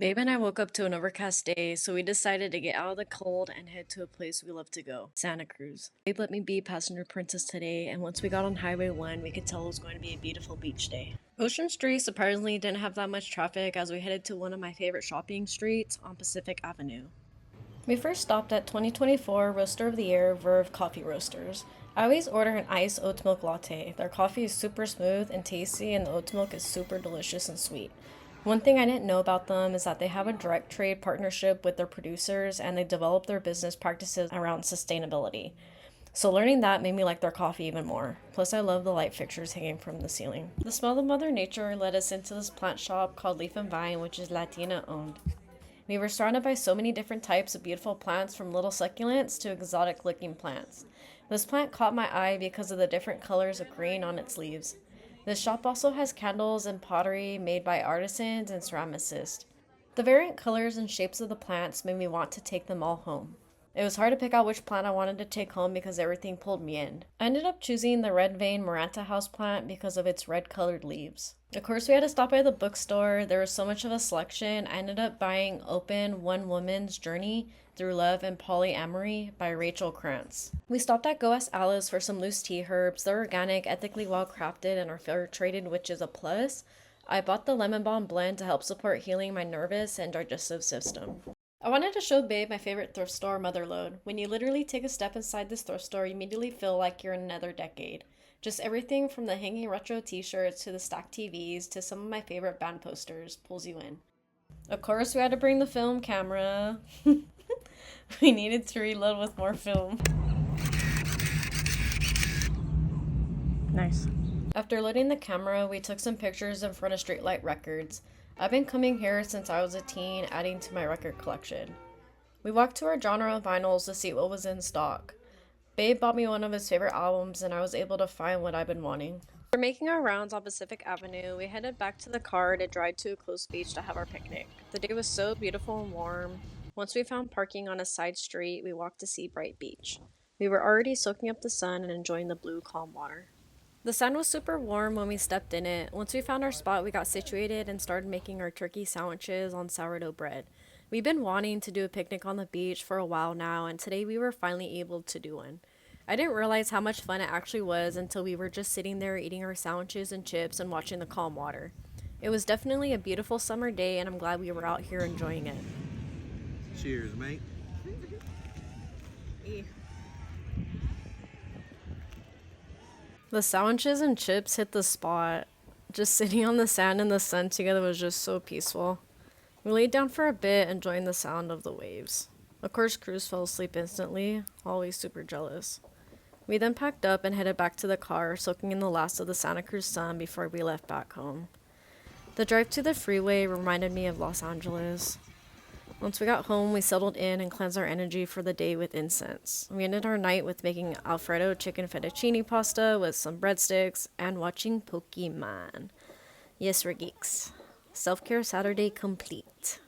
Babe and I woke up to an overcast day, so we decided to get out of the cold and head to a place we love to go, Santa Cruz. Babe let me be passenger princess today, and once we got on Highway 1, we could tell it was going to be a beautiful beach day. Ocean Street surprisingly didn't have that much traffic as we headed to one of my favorite shopping streets on Pacific Avenue. We first stopped at 2024 Roaster of the Year Verve Coffee Roasters. I always order an iced oat milk latte. Their coffee is super smooth and tasty, and the oat milk is super delicious and sweet. One thing I didn't know about them is that they have a direct trade partnership with their producers and they develop their business practices around sustainability. So learning that made me like their coffee even more. Plus I love the light fixtures hanging from the ceiling. The smell of Mother Nature led us into this plant shop called Leaf and Vine, which is Latina owned. We were surrounded by so many different types of beautiful plants, from little succulents to exotic looking plants. This plant caught my eye because of the different colors of green on its leaves. This shop also has candles and pottery made by artisans and ceramicists. The variant colors and shapes of the plants made me want to take them all home. It was hard to pick out which plant I wanted to take home because everything pulled me in. I ended up choosing the red vein Maranta house plant because of its red colored leaves. Of course, we had to stop by the bookstore. There was so much of a selection. I ended up buying Open One Woman's Journey Through Love and Polyamory by Rachel Krantz. We stopped at Go Ask Alice for some loose tea herbs. They're organic, ethically well crafted, and are fair traded, which is a plus. I bought the lemon balm blend to help support healing my nervous and digestive system. I wanted to show Babe my favorite thrift store, Motherlode. When you literally take a step inside this thrift store, you immediately feel like you're in another decade. Just everything from the hanging retro t-shirts to the stacked TVs to some of my favorite band posters pulls you in. Of course, we had to bring the film camera. We needed to reload with more film. Nice. After loading the camera, we took some pictures in front of Streetlight Records. I've been coming here since I was a teen, adding to my record collection. We walked to our genre of vinyls to see what was in stock. Babe bought me one of his favorite albums, and I was able to find what I've been wanting. After making our rounds on Pacific Avenue, we headed back to the car to drive to a close beach to have our picnic. The day was so beautiful and warm. Once we found parking on a side street, we walked to Seabright Beach. We were already soaking up the sun and enjoying the blue, calm water. The sun was super warm when we stepped in it. Once we found our spot, we got situated and started making our turkey sandwiches on sourdough bread. We've been wanting to do a picnic on the beach for a while now, and today we were finally able to do one. I didn't realize how much fun it actually was until we were just sitting there eating our sandwiches and chips and watching the calm water. It was definitely a beautiful summer day, and I'm glad we were out here enjoying it. Cheers, mate. The sandwiches and chips hit the spot. Just sitting on the sand in the sun together was just so peaceful. We laid down for a bit, enjoying the sound of the waves. Of course, Cruz fell asleep instantly, always super jealous. We then packed up and headed back to the car, soaking in the last of the Santa Cruz sun before we left back home. The drive to the freeway reminded me of Los Angeles. Once we got home, we settled in and cleansed our energy for the day with incense. We ended our night with making Alfredo chicken fettuccine pasta with some breadsticks and watching Pokemon. Yes, we're geeks. Self-care Saturday complete.